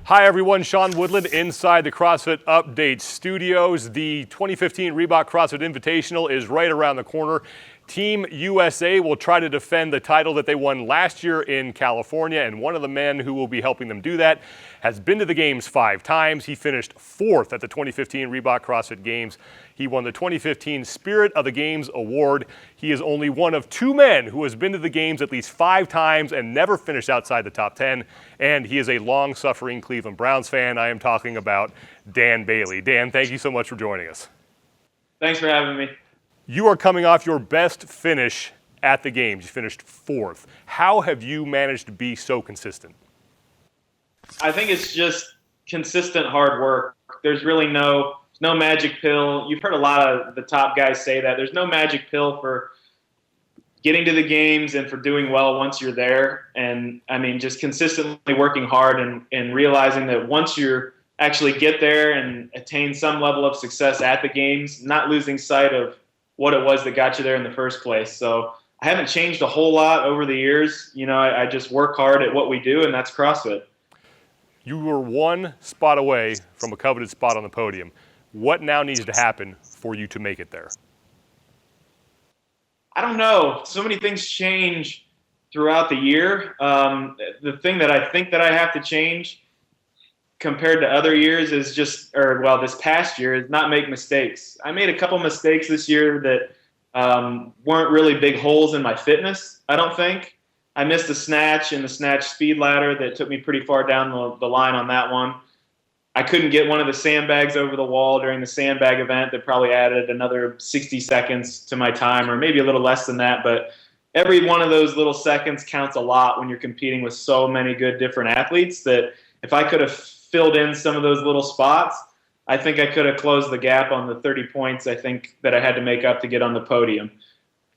Hi everyone, Sean Woodland inside the CrossFit Update Studios. The 2015 Reebok CrossFit Invitational is right around the corner. Team USA will try to defend the title that they won last year in California, and one of the men who will be helping them do that has been to the games 5 times. He finished 4th at the 2015 Reebok CrossFit Games. He won the 2015 Spirit of the Games Award. He is only one of 2 men who has been to the games at least 5 times and never finished outside the top 10, and he is a long-suffering Cleveland Browns fan. I am talking about Dan Bailey. Dan, thank you so much for joining us. Thanks for having me. You are coming off your best finish at the games. You finished 4th. How have you managed to be so consistent? I think it's just consistent hard work. There's really no magic pill. You've heard a lot of the top guys say that. There's no magic pill for getting to the games and for doing well once you're there. And I mean, just consistently working hard and realizing that once you actually get there and attain some level of success at the games, not losing sight of what it was that got you there in the first place. So I haven't changed a whole lot over the years. You know, I just work hard at what we do, and that's CrossFit. You were 1 spot away from a coveted spot on the podium. What now needs to happen for you to make it there? I don't know. So many things change throughout the year. The thing that I think that I have to change compared to other years is this past year, is not make mistakes. I made a couple mistakes this year that weren't really big holes in my fitness, I don't think. I missed a snatch in the snatch speed ladder that took me pretty far down the line on that one. I couldn't get one of the sandbags over the wall during the sandbag event that probably added another 60 seconds to my time, or maybe a little less than that. But every one of those little seconds counts a lot when you're competing with so many good different athletes, that if I could have filled in some of those little spots, I think I could have closed the gap on the 30 points I think that I had to make up to get on the podium.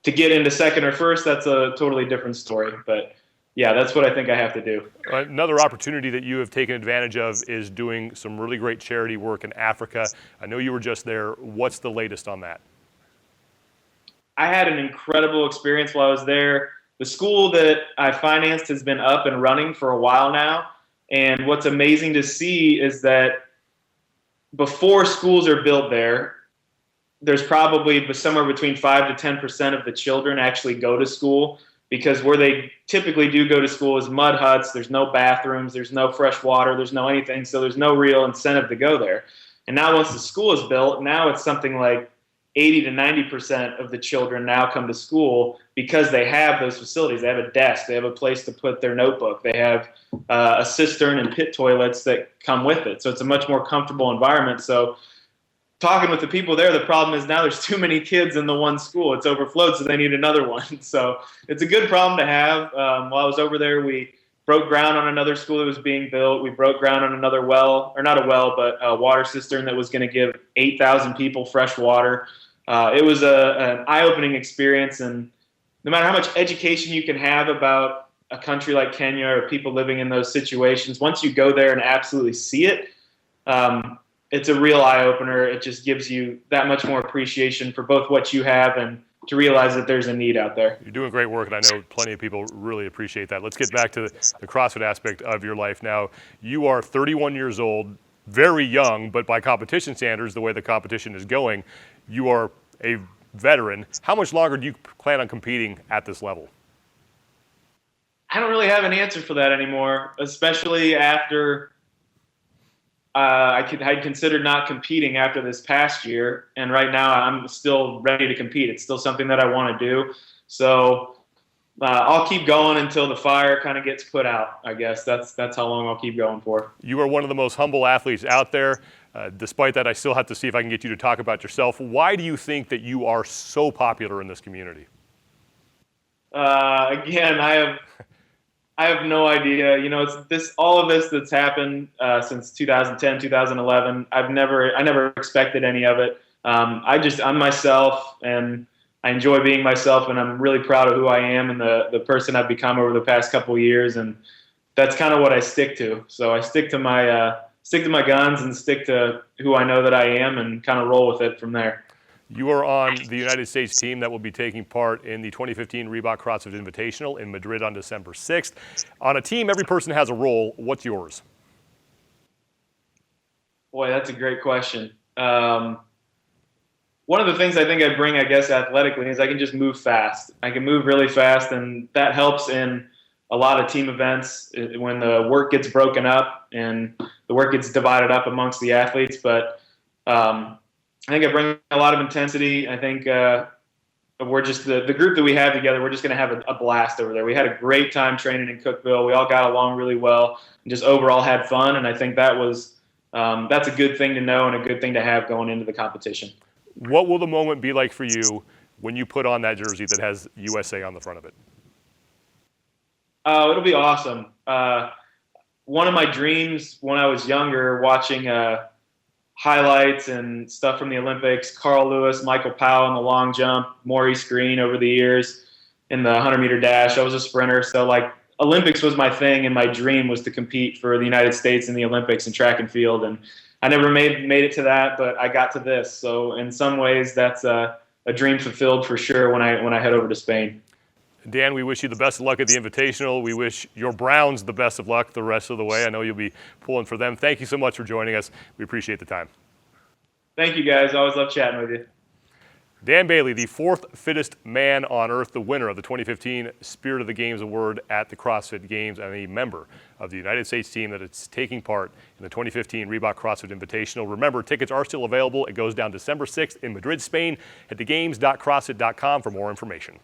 To get into second or first, that's a totally different story. But yeah, that's what I think I have to do. Another opportunity that you have taken advantage of is doing some really great charity work in Africa. I know you were just there. What's the latest on that? I had an incredible experience while I was there. The school that I financed has been up and running for a while now. And what's amazing to see is that before schools are built there's probably somewhere between 5 to 10% of the children actually go to school, because where they typically do go to school is mud huts. There's no bathrooms, there's no fresh water, there's no anything, so there's no real incentive to go there. And now once the school is built, now it's something like 80 to 90% of the children now come to school because they have those facilities. They have a desk, they have a place to put their notebook, they have a cistern and pit toilets that come with it. So it's a much more comfortable environment. So talking with the people there, the problem is now there's too many kids in the one school. It's overflowed, so they need another one. So it's a good problem to have. While I was over there, we broke ground on another school that was being built. We broke ground on another well, or not a well, but a water cistern that was going to give 8,000 people fresh water. It was an eye-opening experience, and no matter how much education you can have about a country like Kenya or people living in those situations, once you go there and absolutely see it, it's a real eye-opener. It just gives you that much more appreciation for both what you have and to realize that there's a need out there. You're doing great work, and I know plenty of people really appreciate that. Let's get back to the CrossFit aspect of your life now. You are 31 years old, very young, but by competition standards, the way the competition is going, you are a veteran. How much longer do you plan on competing at this level? I don't really have an answer for that anymore, especially after I'd considered not competing after this past year, and right now I'm still ready to compete. It's still something that I want to do. So I'll keep going until the fire kind of gets put out, I guess. That's how long I'll keep going for. You are one of the most humble athletes out there. Despite that, I still have to see if I can get you to talk about yourself. Why do you think that you are so popular in this community? Again, I have no idea. You know, all of this that's happened since 2010, 2011. I never expected any of it. I'm myself, and I enjoy being myself, and I'm really proud of who I am and the person I've become over the past couple of years, and that's kind of what I stick to. So I stick to my guns and stick to who I know that I am, and kind of roll with it from there. You are on the United States team that will be taking part in the 2015 Reebok CrossFit Invitational in Madrid on December 6th. On a team, every person has a role. What's yours? Boy, that's a great question. One of the things I think I bring, I guess, athletically is I can just move fast. I can move really fast, and that helps in a lot of team events when the work gets broken up and the work gets divided up amongst the athletes. But I think I bring a lot of intensity. I think we're just the group that we have together. We're just going to have a blast over there. We had a great time training in Cookeville. We all got along really well and just overall had fun. And I think that's a good thing to know and a good thing to have going into the competition. What will the moment be like for you when you put on that jersey that has USA on the front of it? It'll be awesome. One of my dreams when I was younger, watching highlights and stuff from the Olympics, Carl Lewis, Michael Powell in the long jump, Maurice Green over the years in the 100-meter dash. I was a sprinter, so like Olympics was my thing, and my dream was to compete for the United States in the Olympics in track and field. And I never made it to that, but I got to this. So in some ways, that's a dream fulfilled for sure when I head over to Spain. Dan, we wish you the best of luck at the Invitational. We wish your Browns the best of luck the rest of the way. I know you'll be pulling for them. Thank you so much for joining us. We appreciate the time. Thank you, guys. Always love chatting with you. Dan Bailey, the fourth fittest man on earth, the winner of the 2015 Spirit of the Games Award at the CrossFit Games, and a member of the United States team that is taking part in the 2015 Reebok CrossFit Invitational. Remember, tickets are still available. It goes down December 6th in Madrid, Spain at thegames.crossfit.com for more information.